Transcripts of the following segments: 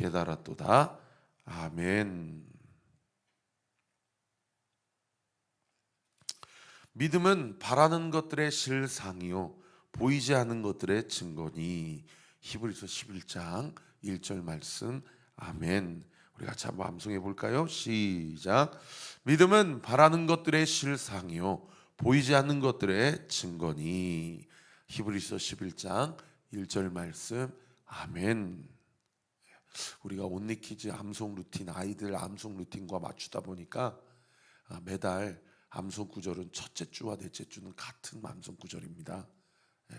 깨달았도다. 아멘. 믿음은 바라는 것들의 실상이요 보이지 않는 것들의 증거니. 히브리서 11장 1절 말씀. 아멘. 우리 같이 한번 암송해 볼까요? 시작. 믿음은 바라는 것들의 실상이요 보이지 않는 것들의 증거니. 히브리서 11장 1절 말씀. 아멘. 우리가 온리키즈 암송 루틴, 아이들 암송 루틴과 맞추다 보니까 매달 암송 구절은 첫째 주와 넷째 주는 같은 암송 구절입니다.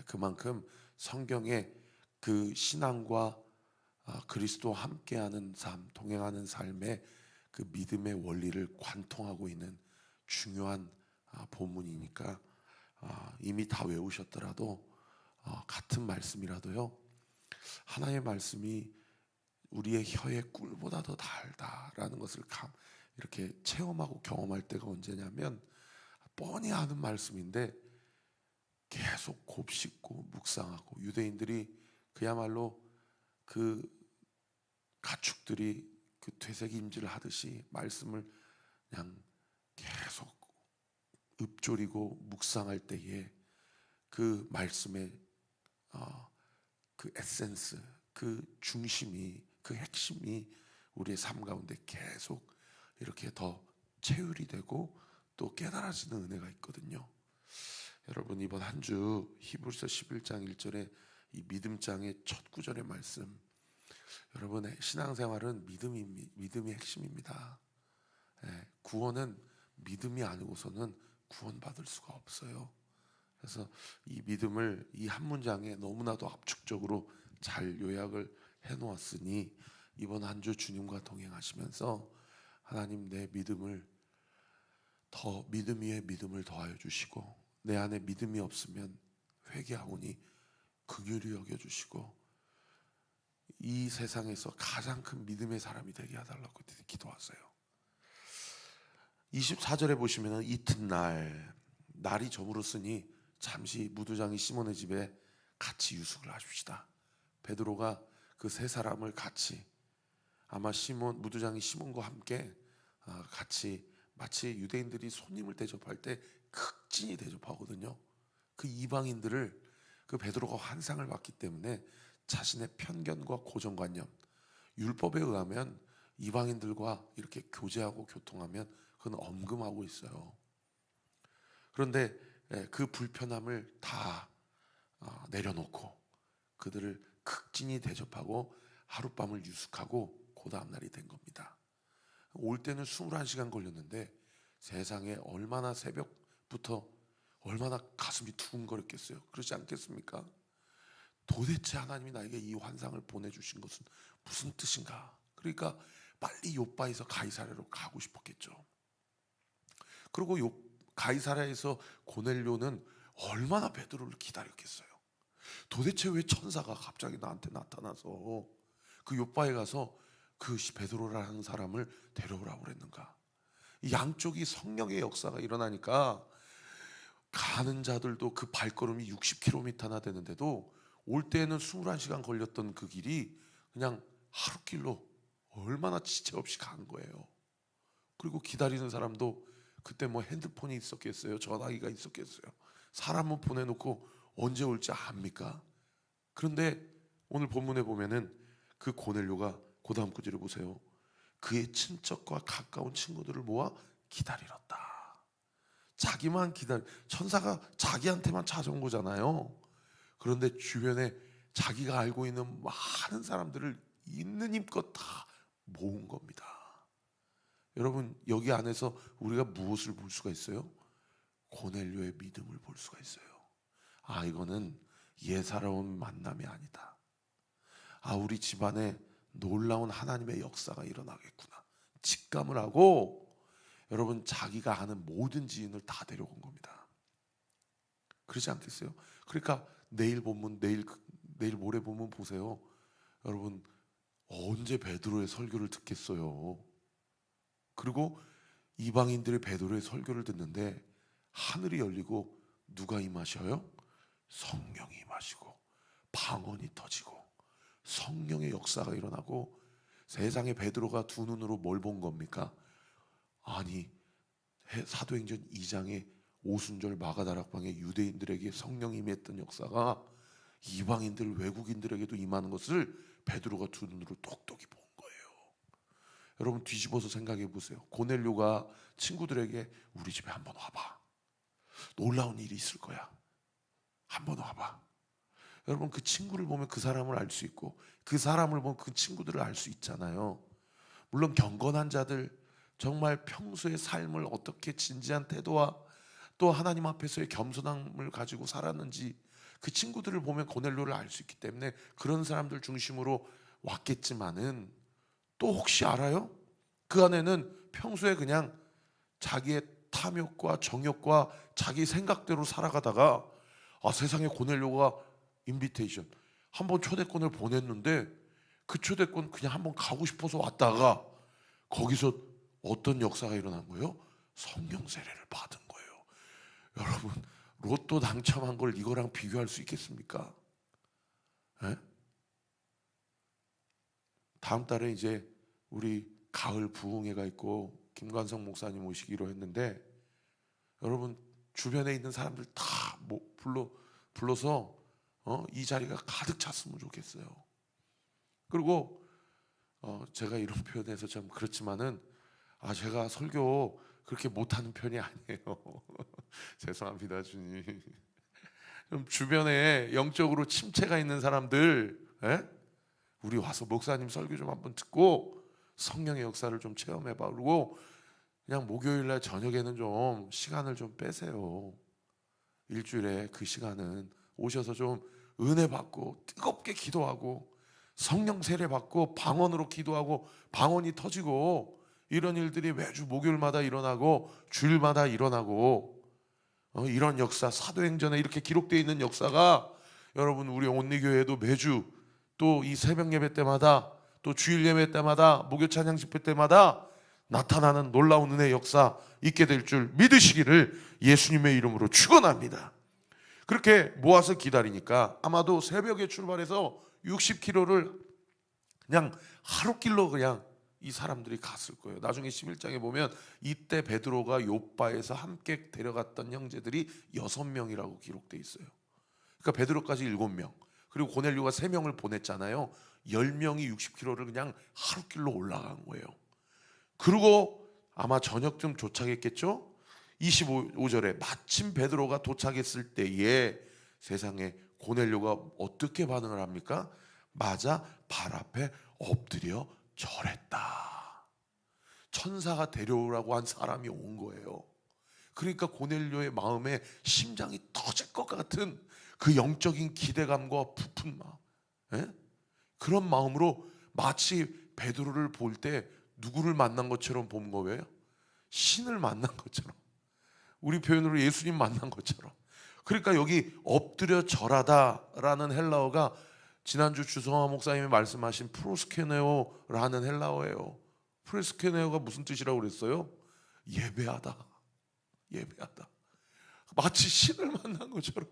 그만큼 성경의 그 신앙과 그리스도와 함께하는 삶, 동행하는 삶의 그 믿음의 원리를 관통하고 있는 중요한 본문이니까 이미 다 외우셨더라도 같은 말씀이라도요, 하나의 말씀이 우리의 혀의 꿀보다 더 달다라는 것을 이렇게 체험하고 경험할 때가 언제냐면, 뻔히 아는 말씀인데 계속 곱씹고 묵상하고, 유대인들이 그야말로 그 가축들이 그 되새김질을 하듯이 말씀을 그냥 계속 읊조리고 묵상할 때에 그 말씀의 그 에센스, 그 중심이, 그 핵심이 우리의 삶 가운데 계속 이렇게 더 체휼이 되고 또 깨달아지는 은혜가 있거든요. 여러분, 이번 한 주 히브리서 11장 1절에 이 믿음장의 첫 구절의 말씀, 여러분의 신앙생활은 믿음이 핵심입니다. 구원은 믿음이 아니고서는 구원받을 수가 없어요. 그래서 이 믿음을 이 한 문장에 너무나도 압축적으로 잘 요약을 해놓았으니, 이번 한 주 주님과 동행하시면서 하나님, 내 믿음을 믿음 위에 믿음을 더하여 주시고, 내 안에 믿음이 없으면 회개하오니 긍휼히 여겨주시고, 이 세상에서 가장 큰 믿음의 사람이 되게 해달라고 기도하세요. 24절에 보시면 이튿날, 날이 저물었으니 잠시 무두장이 시몬의 집에 같이 유숙을 하십시다. 베드로가 그 세 사람을 같이, 아마 무두장이 시몬과 함께 같이, 마치 유대인들이 손님을 대접할 때 극진히 대접하거든요. 그 이방인들을 그 베드로가 환상을 봤기 때문에 자신의 편견과 고정관념, 율법에 의하면 이방인들과 이렇게 교제하고 교통하면 그건 엄금하고 있어요. 그런데 그 불편함을 다 내려놓고 그들을 극진히 대접하고 하룻밤을 유숙하고 그 다음날이 된 겁니다. 올 때는 21시간 걸렸는데 세상에 얼마나 새벽부터 얼마나 가슴이 두근거렸겠어요. 그렇지 않겠습니까? 도대체 하나님이 나에게 이 환상을 보내주신 것은 무슨 뜻인가? 그러니까 빨리 욥바에서 가이사랴로 가고 싶었겠죠. 그리고 가이사랴에서 고넬료는 얼마나 베드로를 기다렸겠어요. 도대체 왜 천사가 갑자기 나한테 나타나서 그 욥바에 가서 그 베드로라는 사람을 데려오라고 그랬는가? 이 양쪽이 성령의 역사가 일어나니까 가는 자들도 그 발걸음이 60km나 되는데도 올 때에는 21시간 걸렸던 그 길이 그냥 하루길로 얼마나 지체 없이 간 거예요. 그리고 기다리는 사람도 그때 뭐 핸드폰이 있었겠어요? 전화기가 있었겠어요? 사람은 보내놓고 언제 올지 압니까? 그런데 오늘 본문에 보면은 그 고넬료가 그 다음 구절을 보세요. 그의 친척과 가까운 친구들을 모아 기다리렀다. 자기만 천사가 자기한테만 찾아온 거잖아요. 그런데 주변에 자기가 알고 있는 많은 사람들을 있는 힘껏 다 모은 겁니다. 여러분, 여기 안에서 우리가 무엇을 볼 수가 있어요? 고넬료의 믿음을 볼 수가 있어요. 이거는 예사로운 만남이 아니다. 우리 집안에 놀라운 하나님의 역사가 일어나겠구나 직감을 하고, 여러분, 자기가 아는 모든 지인을 다 데려온 겁니다. 그렇지 않겠어요? 그러니까 내일 모레 본문 보세요. 여러분, 언제 베드로의 설교를 듣겠어요? 그리고 이방인들의 베드로의 설교를 듣는데 하늘이 열리고 누가 임하셔요? 성령이 임하시고 방언이 터지고 성령의 역사가 일어나고 세상에 베드로가 두 눈으로 뭘 본 겁니까? 아니, 사도행전 2장에 오순절 마가다락방에 유대인들에게 성령이 임했던 역사가 이방인들 외국인들에게도 임하는 것을 베드로가 두 눈으로 똑똑히 본 거예요. 여러분 뒤집어서 생각해 보세요. 고넬료가 친구들에게 우리 집에 한번 와봐. 놀라운 일이 있을 거야. 한번 와봐. 여러분 그 친구를 보면 그 사람을 알 수 있고 그 사람을 보면 그 친구들을 알 수 있잖아요. 물론 경건한 자들, 정말 평소의 삶을 어떻게 진지한 태도와 또 하나님 앞에서의 겸손함을 가지고 살았는지 그 친구들을 보면 고넬료를 알 수 있기 때문에 그런 사람들 중심으로 왔겠지만은 또 혹시 알아요? 그 안에는 평소에 그냥 자기의 탐욕과 정욕과 자기 생각대로 살아가다가 세상에 고넬료가 인비테이션 한번 초대권을 보냈는데 그 초대권 그냥 한번 가고 싶어서 왔다가 거기서 어떤 역사가 일어난 거예요? 성령 세례를 받은 거예요. 여러분 로또 당첨한 걸 이거랑 비교할 수 있겠습니까? 에? 다음 달에 이제 우리 가을 부흥회가 있고 김관성 목사님 오시기로 했는데 여러분 주변에 있는 사람들 다 불러서 이 자리가 가득 찼으면 좋겠어요. 그리고 제가 이런 표현해서 참 그렇지만은 제가 설교 그렇게 못하는 편이 아니에요. 죄송합니다 주님. 좀 주변에 영적으로 침체가 있는 사람들 우리 와서 목사님 설교 좀 한번 듣고 성령의 역사를 좀 체험해봐. 그리고 그냥 목요일날 저녁에는 좀 시간을 좀 빼세요. 일주일에 그 시간은 오셔서 좀 은혜 받고 뜨겁게 기도하고 성령 세례 받고 방언으로 기도하고 방언이 터지고 이런 일들이 매주 목요일마다 일어나고 주일마다 일어나고 이런 역사 사도행전에 이렇게 기록되어 있는 역사가 여러분 우리 온리교회도 매주 또 이 새벽 예배 때마다 또 주일 예배 때마다 목요 찬양 집회 때마다 나타나는 놀라운 은혜의 역사 있게 될 줄 믿으시기를 예수님의 이름으로 축원합니다. 그렇게 모아서 기다리니까 아마도 새벽에 출발해서 60km를 그냥 하루길로 그냥 이 사람들이 갔을 거예요. 나중에 11장에 보면 이때 베드로가 요빠에서 함께 데려갔던 형제들이 6명이라고 기록되어 있어요. 그러니까 베드로까지 7명 그리고 고넬료가 3명을 보냈잖아요. 10명이 60km를 그냥 하루길로 올라간 거예요. 그리고 아마 저녁쯤 도착했겠죠. 25절에 마침 베드로가 도착했을 때에 세상에 고넬료가 어떻게 반응을 합니까? 맞아 발 앞에 엎드려 절했다. 천사가 데려오라고 한 사람이 온 거예요. 그러니까 고넬료의 마음에 심장이 터질 것 같은 그 영적인 기대감과 부푼 마음, 그런 마음으로 마치 베드로를 볼 때 누구를 만난 것처럼 본 거예요? 신을 만난 것처럼, 우리 표현으로 예수님 만난 것처럼. 그러니까 여기 엎드려 절하다라는 헬라어가 지난주 주성화 목사님이 말씀하신 프로스케네오라는 헬라어예요. 프로스케네오가 무슨 뜻이라고 그랬어요? 예배하다. 예배하다. 마치 신을 만난 것처럼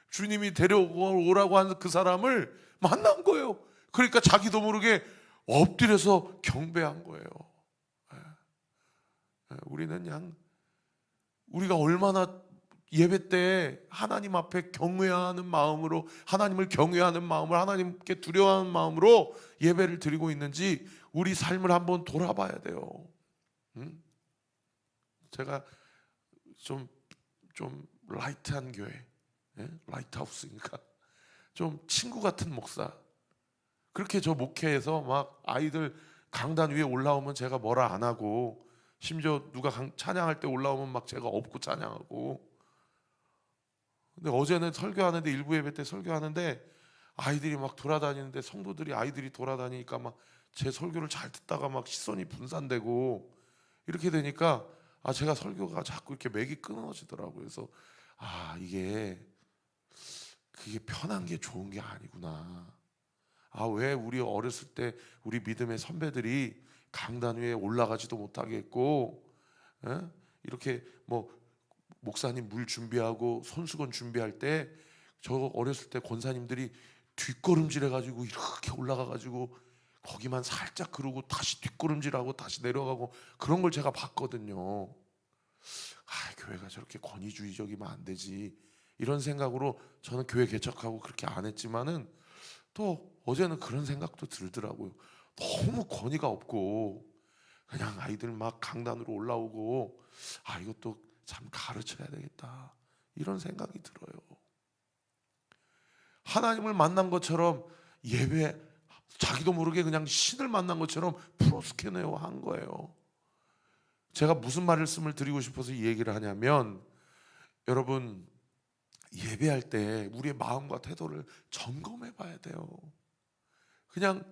주님이 데려오라고 한 그 사람을 만난 거예요. 그러니까 자기도 모르게 엎드려서 경배한 거예요. 우리는 그냥 우리가 얼마나 예배 때 하나님 앞에 경외하는 마음으로 하나님을 경외하는 마음으로 하나님께 두려워하는 마음으로 예배를 드리고 있는지 우리 삶을 한번 돌아봐야 돼요. 제가 좀 라이트한 교회, 라이트하우스니까 좀 친구 같은 목사. 그렇게 저 목회에서 막 아이들 강단 위에 올라오면 제가 뭐라 안 하고 심지어 누가 찬양할 때 올라오면 막 제가 업고 찬양하고. 근데 어제는 설교하는데 일부 예배 때 설교하는데 아이들이 막 돌아다니는데 성도들이 아이들이 돌아다니니까 막 제 설교를 잘 듣다가 막 시선이 분산되고 이렇게 되니까 제가 설교가 자꾸 이렇게 맥이 끊어지더라고요. 그래서 이게 그게 편한 게 좋은 게 아니구나. 왜 우리 어렸을 때 우리 믿음의 선배들이 강단 위에 올라가지도 못하게 했고 이렇게 뭐 목사님 물 준비하고 손수건 준비할 때 저 어렸을 때 권사님들이 뒷걸음질 해가지고 이렇게 올라가가지고 거기만 살짝 그러고 다시 뒷걸음질하고 다시 내려가고 그런 걸 제가 봤거든요. 교회가 저렇게 권위주의적이면 안 되지, 이런 생각으로 저는 교회 개척하고 그렇게 안 했지만은 또 어제는 그런 생각도 들더라고요. 너무 권위가 없고 그냥 아이들 막 강단으로 올라오고, 이것도 참 가르쳐야 되겠다, 이런 생각이 들어요. 하나님을 만난 것처럼 예배, 자기도 모르게 그냥 신을 만난 것처럼 프로스케네오 한 거예요. 제가 무슨 말씀을 드리고 싶어서 이 얘기를 하냐면, 여러분, 예배할 때 우리의 마음과 태도를 점검해 봐야 돼요. 그냥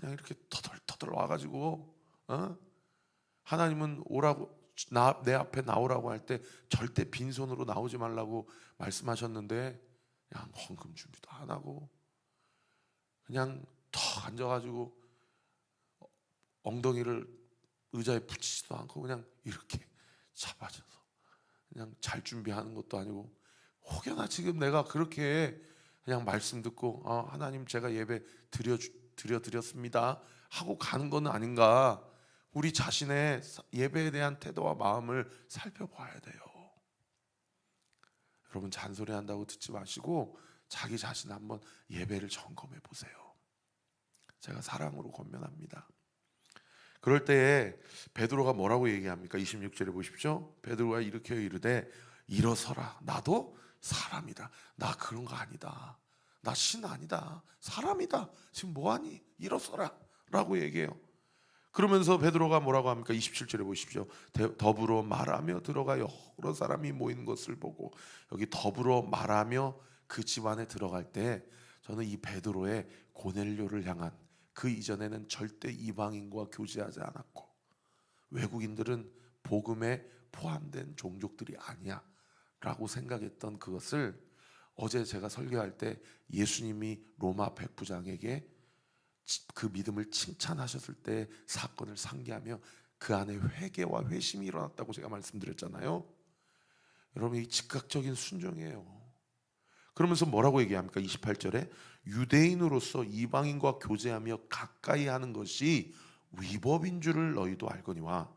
이렇게 터덜터덜 와가지고, 하나님은 오라고, 내 앞에 나오라고 할 때 절대 빈손으로 나오지 말라고 말씀하셨는데 그냥 헌금 준비도 안 하고 그냥 턱 앉아가지고 엉덩이를 의자에 붙이지도 않고 그냥 이렇게 잡아져서 그냥 잘 준비하는 것도 아니고, 혹여나 지금 내가 그렇게 그냥 말씀 듣고 하나님 제가 예배 드렸습니다 하고 가는 건 아닌가, 우리 자신의 예배에 대한 태도와 마음을 살펴봐야 돼요. 여러분, 잔소리 한다고 듣지 마시고 자기 자신 한번 예배를 점검해 보세요. 제가 사랑으로 권면합니다. 그럴 때에 베드로가 뭐라고 얘기합니까? 26절에 보십시오. 베드로가 일으켜 이르되 일어서라, 나도 사람이다. 나 그런 거 아니다. 나 신 아니다. 사람이다. 지금 뭐하니? 일어서라 라고 얘기해요. 그러면서 베드로가 뭐라고 합니까? 27절에 보십시오. 더불어 말하며 들어가 여러 사람이 모이는 것을 보고, 여기 더불어 말하며 그 집안에 들어갈 때 저는 이 베드로의 고넬료를 향한, 그 이전에는 절대 이방인과 교제하지 않았고 외국인들은 복음에 포함된 종족들이 아니야 라고 생각했던 그것을 어제 제가 설교할 때 예수님이 로마 백부장에게 그 믿음을 칭찬하셨을 때 사건을 상기하며 그 안에 회개와 회심이 일어났다고 제가 말씀드렸잖아요. 여러분, 이 즉각적인 순종이에요. 그러면서 뭐라고 얘기합니까? 28절에 유대인으로서 이방인과 교제하며 가까이 하는 것이 위법인 줄을 너희도 알거니와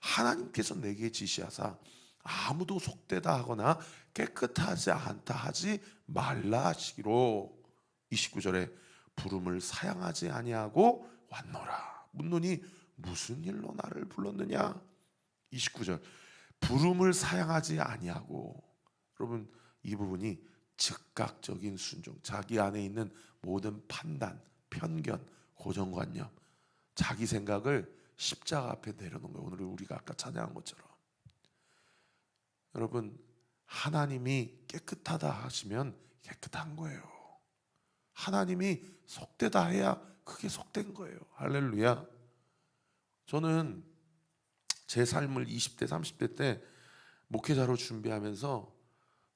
하나님께서 내게 지시하사 아무도 속되다 하거나 깨끗하지 않다 하지 말라 하시기로 29절에 부름을 사양하지 아니하고 왔노라. 묻노니 무슨 일로 나를 불렀느냐? 29절 부름을 사양하지 아니하고, 여러분, 이 부분이 즉각적인 순종, 자기 안에 있는 모든 판단, 편견, 고정관념, 자기 생각을 십자가 앞에 내려놓은 거예요. 오늘 우리가 아까 찬양한 것처럼. 여러분, 하나님이 깨끗하다 하시면 깨끗한 거예요. 하나님이 속되다 해야 그게 속된 거예요. 할렐루야. 저는 제 삶을 20대 30대 때 목회자로 준비하면서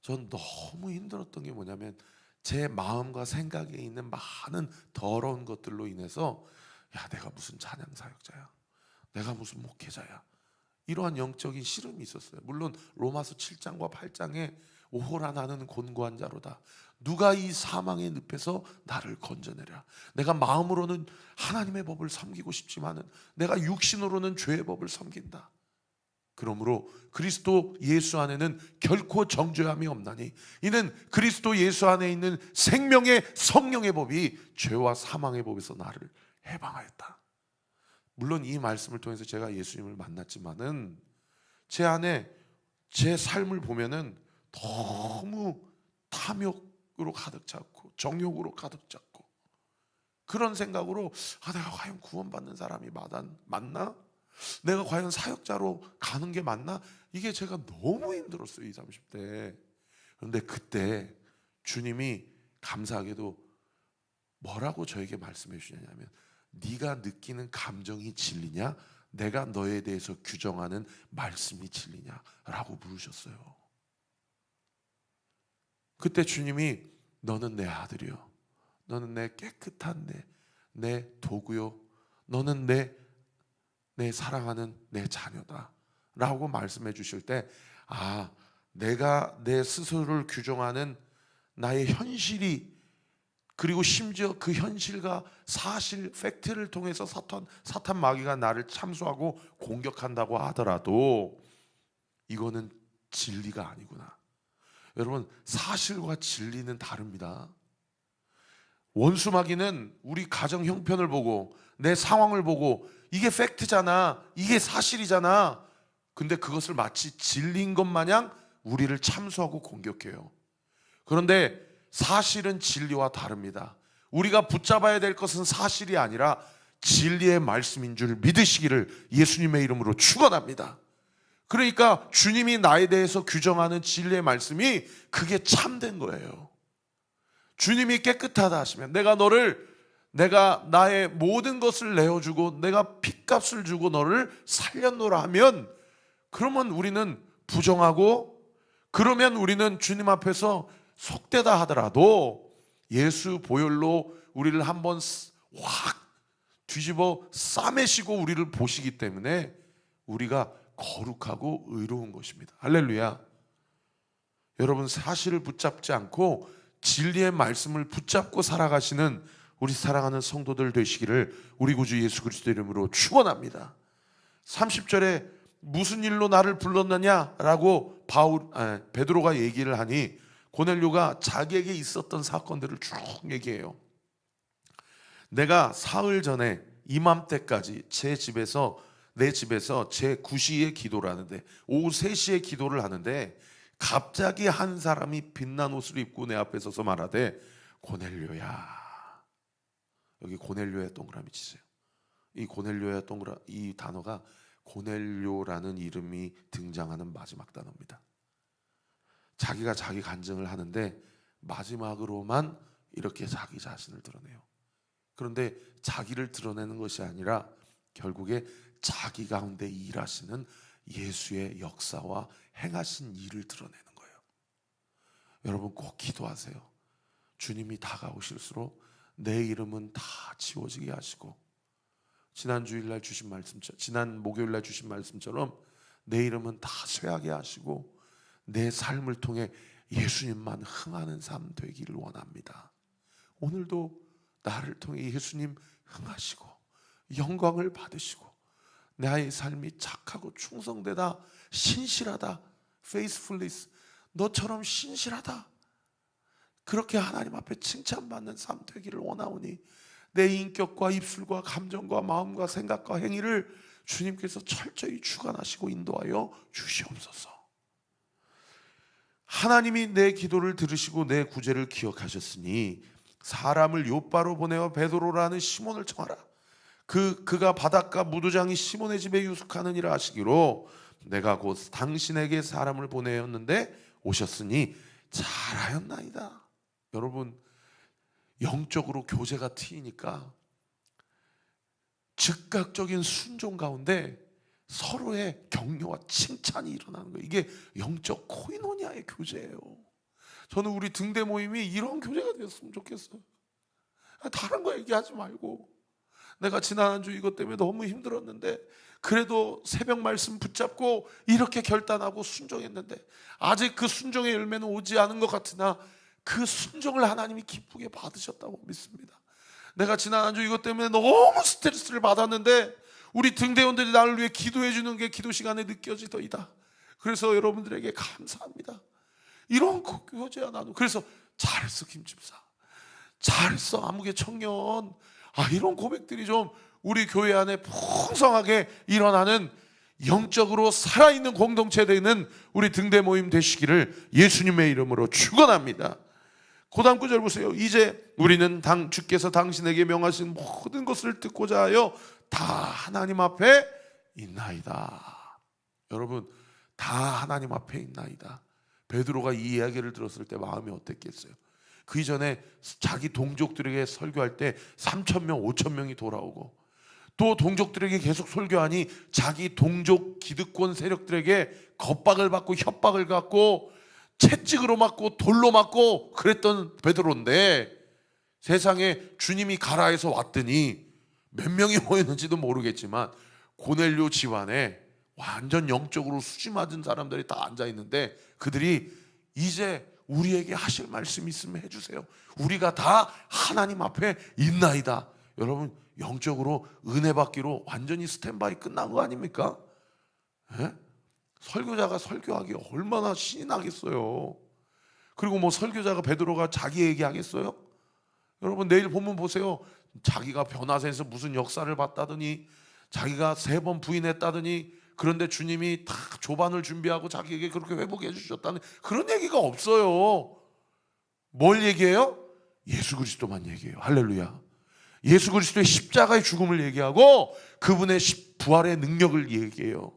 전 너무 힘들었던 게 뭐냐면, 제 마음과 생각에 있는 많은 더러운 것들로 인해서 내가 무슨 찬양 사역자야, 내가 무슨 목회자야, 이러한 영적인 시름이 있었어요. 물론 로마서 7장과 8장에 오호라 나는 곤고한 자로다, 누가 이 사망의 늪에서 나를 건져내랴. 내가 마음으로는 하나님의 법을 섬기고 싶지만은 내가 육신으로는 죄의 법을 섬긴다. 그러므로 그리스도 예수 안에는 결코 정죄함이 없나니 이는 그리스도 예수 안에 있는 생명의 성령의 법이 죄와 사망의 법에서 나를 해방하였다. 물론 이 말씀을 통해서 제가 예수님을 만났지만은 제 안에 제 삶을 보면은 너무 탐욕으로 가득 찼고 정욕으로 가득 찼고, 그런 생각으로 내가 과연 구원받는 사람이 맞나? 내가 과연 사역자로 가는 게 맞나? 이게 제가 너무 힘들었어요, 20, 30대. 그런데 그때 주님이 감사하게도 뭐라고 저에게 말씀해 주시냐면, 네가 느끼는 감정이 진리냐, 내가 너에 대해서 규정하는 말씀이 진리냐 라고 물으셨어요. 그때 주님이 너는 내 아들이요, 너는 내 깨끗한 내 도구요, 너는 내 사랑하는 내 자녀다 라고 말씀해 주실 때, 내가 내 스스로를 규정하는 나의 현실이 그리고 심지어 그 현실과 사실, 팩트를 통해서 사탄 마귀가 나를 참수하고 공격한다고 하더라도 이거는 진리가 아니구나. 여러분, 사실과 진리는 다릅니다. 원수 마귀는 우리 가정 형편을 보고 내 상황을 보고 이게 팩트잖아, 이게 사실이잖아, 근데 그것을 마치 진리인 것 마냥 우리를 참수하고 공격해요. 그런데 사실은 진리와 다릅니다. 우리가 붙잡아야 될 것은 사실이 아니라 진리의 말씀인 줄 믿으시기를 예수님의 이름으로 축원합니다. 그러니까 주님이 나에 대해서 규정하는 진리의 말씀이 그게 참된 거예요. 주님이 깨끗하다 하시면 내가 나의 모든 것을 내어주고 내가 핏값을 주고 너를 살렸노라 하면, 그러면 우리는 부정하고, 그러면 우리는 주님 앞에서 속되다 하더라도 예수 보혈로 우리를 한번 확 뒤집어 싸매시고 우리를 보시기 때문에 우리가 거룩하고 의로운 것입니다. 할렐루야. 여러분, 사실을 붙잡지 않고 진리의 말씀을 붙잡고 살아가시는 우리 사랑하는 성도들 되시기를 우리 구주 예수 그리스도 이름으로 축원합니다. 30절에 무슨 일로 나를 불렀느냐라고 베드로가 얘기를 하니 고넬료가 자기에게 있었던 사건들을 쭉 얘기해요. 내가 사흘 전에 이맘때까지 내 집에서 제 9시에 기도를 하는데, 오후 3시에 기도를 하는데 갑자기 한 사람이 빛난 옷을 입고 내 앞에 서서 말하되 고넬료야. 여기 고넬료의 동그라미 치세요. 이 고넬료의 이 단어가 고넬료라는 이름이 등장하는 마지막 단어입니다. 자기가 자기 간증을 하는데 마지막으로만 이렇게 자기 자신을 드러내요. 그런데 자기를 드러내는 것이 아니라 결국에 자기 가운데 일하시는 예수의 역사와 행하신 일을 드러내는 거예요. 여러분, 꼭 기도하세요. 주님이 다가오실수록 내 이름은 다 지워지게 하시고, 지난 목요일날 주신 말씀처럼 내 이름은 다 쇠하게 하시고 내 삶을 통해 예수님만 흥하는 삶 되기를 원합니다. 오늘도 나를 통해 예수님 흥하시고 영광을 받으시고 나의 삶이 착하고 충성되다, 신실하다, faithfulness, 너처럼 신실하다, 그렇게 하나님 앞에 칭찬받는 삶 되기를 원하오니 내 인격과 입술과 감정과 마음과 생각과 행위를 주님께서 철저히 주관하시고 인도하여 주시옵소서. 하나님이 내 기도를 들으시고 내 구제를 기억하셨으니 사람을 욥바로 보내어 베드로라는 시몬을 청하라. 그가 바닷가 무도장이 시몬의 집에 유숙하느니라 하시기로 내가 곧 당신에게 사람을 보내었는데 오셨으니 잘하였나이다. 여러분, 영적으로 교제가 트이니까 즉각적인 순종 가운데 서로의 격려와 칭찬이 일어나는 거예요. 이게 영적 코이노니아의 교제예요. 저는 우리 등대 모임이 이런 교제가 되었으면 좋겠어요. 다른 거 얘기하지 말고, 내가 지난 한 주 이것 때문에 너무 힘들었는데 그래도 새벽 말씀 붙잡고 이렇게 결단하고 순종했는데 아직 그 순종의 열매는 오지 않은 것 같으나 그 순종을 하나님이 기쁘게 받으셨다고 믿습니다. 내가 지난 한 주 이것 때문에 너무 스트레스를 받았는데 우리 등대원들이 나를 위해 기도해 주는 게 기도 시간에 느껴지더이다. 그래서 여러분들에게 감사합니다. 이런 교제야 나도. 그래서 잘했어 김집사, 잘했어 아무개 청년. 이런 고백들이 좀 우리 교회 안에 풍성하게 일어나는 영적으로 살아있는 공동체 되는 우리 등대 모임 되시기를 예수님의 이름으로 축원합니다. 그 다음 구절 보세요. 이제 우리는 주께서 당신에게 명하신 모든 것을 듣고자 하여 다 하나님 앞에 있나이다. 여러분, 다 하나님 앞에 있나이다. 베드로가 이 이야기를 들었을 때 마음이 어땠겠어요? 그 이전에 자기 동족들에게 설교할 때 3,000명, 5,000명이 돌아오고, 또 동족들에게 계속 설교하니 자기 동족 기득권 세력들에게 겁박을 받고 협박을 받고 채찍으로 맞고 돌로 맞고 그랬던 베드로인데, 세상에 주님이 가라 해서 왔더니 몇 명이 모였는지도 모르겠지만 고넬료 집안에 완전 영적으로 수지 맞은 사람들이 다 앉아 있는데 그들이 이제 우리에게 하실 말씀이 있으면 해주세요. 우리가 다 하나님 앞에 있나이다. 여러분, 영적으로 은혜 받기로 완전히 스탠바이 끝난 거 아닙니까? 예? 설교자가 설교하기 얼마나 신이 나겠어요. 그리고 뭐 설교자가 베드로가 자기 얘기하겠어요? 여러분, 내일 본문 보세요. 자기가 변화산에서 무슨 역사를 봤다더니, 자기가 3번 부인했다더니, 그런데 주님이 다 조반을 준비하고 자기에게 그렇게 회복해 주셨다는 그런 얘기가 없어요. 뭘 얘기해요? 예수 그리스도만 얘기해요. 할렐루야. 예수 그리스도의 십자가의 죽음을 얘기하고 그분의 부활의 능력을 얘기해요.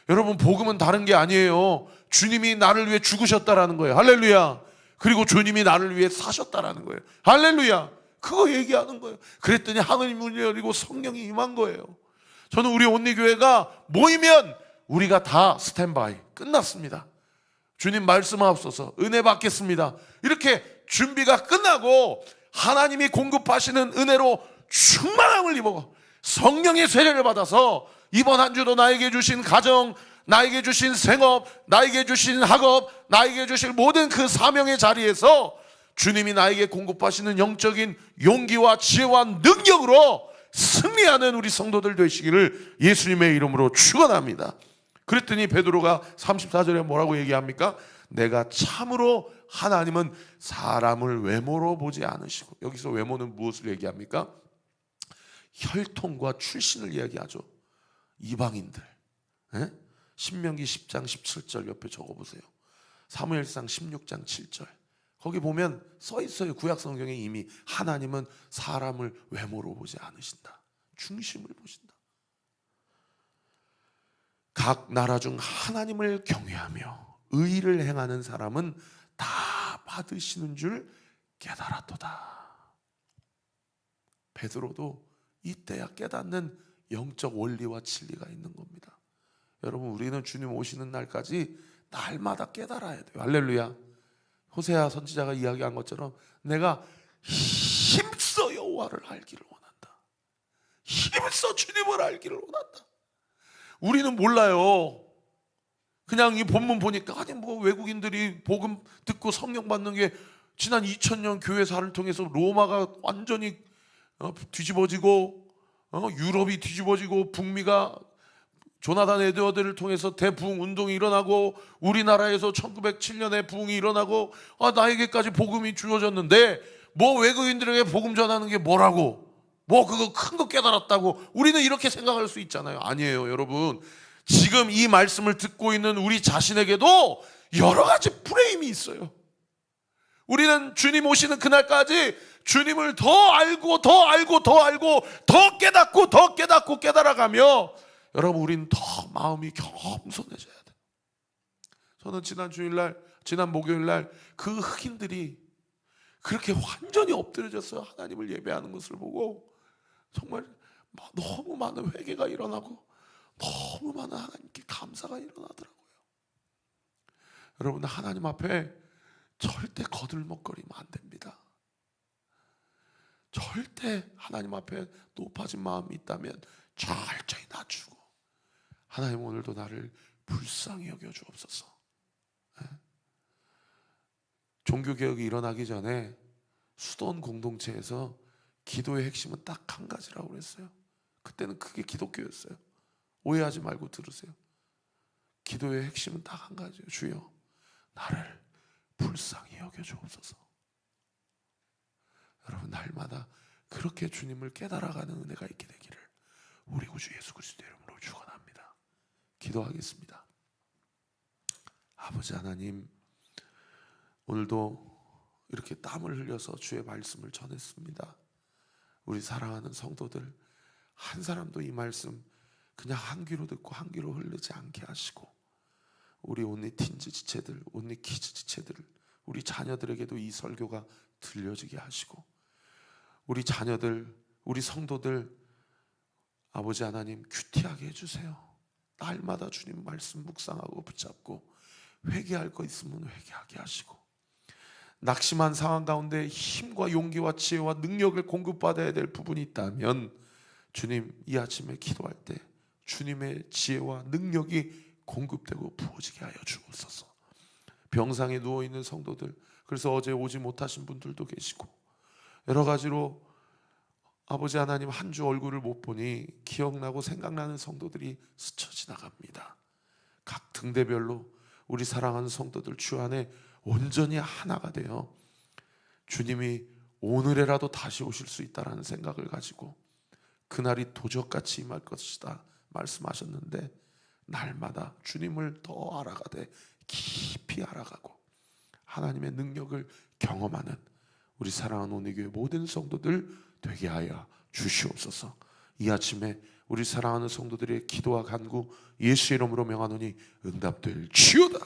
여러분, 복음은 다른 게 아니에요. 주님이 나를 위해 죽으셨다라는 거예요. 할렐루야. 그리고 주님이 나를 위해 사셨다라는 거예요. 할렐루야. 그거 얘기하는 거예요. 그랬더니 하늘이 문이 열리고 성령이 임한 거예요. 저는 우리 온리교회가 모이면 우리가 다 스탠바이 끝났습니다. 주님 말씀하옵소서, 은혜 받겠습니다. 이렇게 준비가 끝나고 하나님이 공급하시는 은혜로 충만함을 입어 성령의 세례를 받아서 이번 한 주도 나에게 주신 가정, 나에게 주신 생업, 나에게 주신 학업, 나에게 주실 모든 그 사명의 자리에서 주님이 나에게 공급하시는 영적인 용기와 지혜와 능력으로 승리하는 우리 성도들 되시기를 예수님의 이름으로 축원합니다. 그랬더니 베드로가 34절에 뭐라고 얘기합니까? 내가 참으로 하나님은 사람을 외모로 보지 않으시고, 여기서 외모는 무엇을 얘기합니까? 혈통과 출신을 이야기하죠. 이방인들. 예? 신명기 10장 17절 옆에 적어보세요. 사무엘상 16장 7절. 거기 보면 써 있어요. 구약 성경에 이미 하나님은 사람을 외모로 보지 않으신다. 중심을 보신다. 각 나라 중 하나님을 경외하며 의를 행하는 사람은 다 받으시는 줄 깨달았도다. 베드로도 이때야 깨닫는 영적 원리와 진리가 있는 겁니다. 여러분, 우리는 주님 오시는 날까지 날마다 깨달아야 돼요. 할렐루야. 호세아 선지자가 이야기한 것처럼 내가 힘써 여호와를 알기를 원한다. 힘써 주님을 알기를 원한다. 우리는 몰라요. 그냥 이 본문 보니까 아니 뭐 외국인들이 복음 듣고 성령 받는 게 지난 2000년 교회사를 통해서 로마가 완전히 뒤집어지고 유럽이 뒤집어지고 북미가 조나단 에드워드를 통해서 대부흥 운동이 일어나고 우리나라에서 1907년에 부흥이 일어나고 나에게까지 복음이 주어졌는데 뭐 외국인들에게 복음 전하는 게 뭐라고, 뭐 그거 큰 거 깨달았다고 우리는 이렇게 생각할 수 있잖아요. 아니에요. 여러분, 지금 이 말씀을 듣고 있는 우리 자신에게도 여러 가지 프레임이 있어요. 우리는 주님 오시는 그날까지 주님을 더 알고 더 알고 더 알고 더 깨닫고 더 깨닫고 깨달아가며, 여러분, 우리는 더 마음이 겸손해져야 돼요. 저는 지난 목요일날 그 흑인들이 그렇게 완전히 엎드려져서 하나님을 예배하는 것을 보고 정말 너무 많은 회개가 일어나고 너무 많은 하나님께 감사가 일어나더라고요. 여러분, 하나님 앞에 절대 거들먹거리면 안 됩니다. 절대 하나님 앞에 높아진 마음이 있다면 철저히 낮추고, 하나님 오늘도 나를 불쌍히 여겨 주옵소서. 종교개혁이 일어나기 전에 수도원 공동체에서 기도의 핵심은 딱 한 가지라고 그랬어요. 그때는 그게 기독교였어요. 오해하지 말고 들으세요. 기도의 핵심은 딱 한 가지예요. 주여, 나를 불쌍히 여겨 주옵소서. 여러분, 날마다 그렇게 주님을 깨달아가는 은혜가 있게 되기를 우리 구주 예수 그리스도 이름으로 축원합니다. 기도하겠습니다. 아버지 하나님, 오늘도 이렇게 땀을 흘려서 주의 말씀을 전했습니다. 우리 사랑하는 성도들 한 사람도 이 말씀 그냥 한 귀로 듣고 한 귀로 흐르지 않게 하시고, 우리 온리 틴즈 지체들, 온리 키즈 지체들, 우리 자녀들에게도 이 설교가 들려지게 하시고, 우리 자녀들, 우리 성도들 아버지 하나님 큐티하게 해주세요. 날마다 주님 말씀 묵상하고 붙잡고 회개할 거 있으면 회개하게 하시고, 낙심한 상황 가운데 힘과 용기와 지혜와 능력을 공급받아야 될 부분이 있다면 주님, 이 아침에 기도할 때 주님의 지혜와 능력이 공급되고 부어지게 하여 주옵소서. 병상에 누워있는 성도들, 그래서 어제 오지 못하신 분들도 계시고, 여러 가지로 아버지 하나님 한 주 얼굴을 못 보니 기억나고 생각나는 성도들이 스쳐 지나갑니다. 각 등대별로 우리 사랑하는 성도들 주 안에 온전히 하나가 되어 주님이 오늘에라도 다시 오실 수 있다라는 생각을 가지고 그날이 도적같이 임할 것이다 말씀하셨는데, 날마다 주님을 더 알아가되 깊이 알아가고 하나님의 능력을 경험하는 우리 사랑하는 온리교회 모든 성도들 되게 하여 주시옵소서. 이 아침에 우리 사랑하는 성도들의 기도와 간구 예수 이름으로 명하노니 응답될 주여다,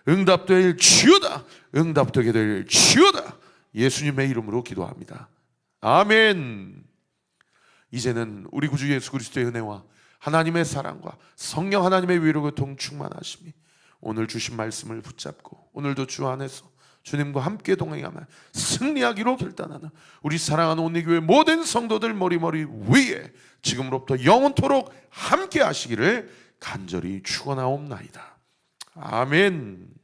응답될 주여다, 응답되게 될 주여다. 예수님의 이름으로 기도합니다. 아멘. 이제는 우리 구주 예수 그리스도의 은혜와 하나님의 사랑과 성령 하나님의 위로가 동충만하심이 오늘 주신 말씀을 붙잡고 오늘도 주 안에서 주님과 함께 동행하며 승리하기로 결단하는 우리 사랑하는 온리교회 모든 성도들 머리머리 위에 지금으로부터 영원토록 함께 하시기를 간절히 축원하옵나이다. 아멘.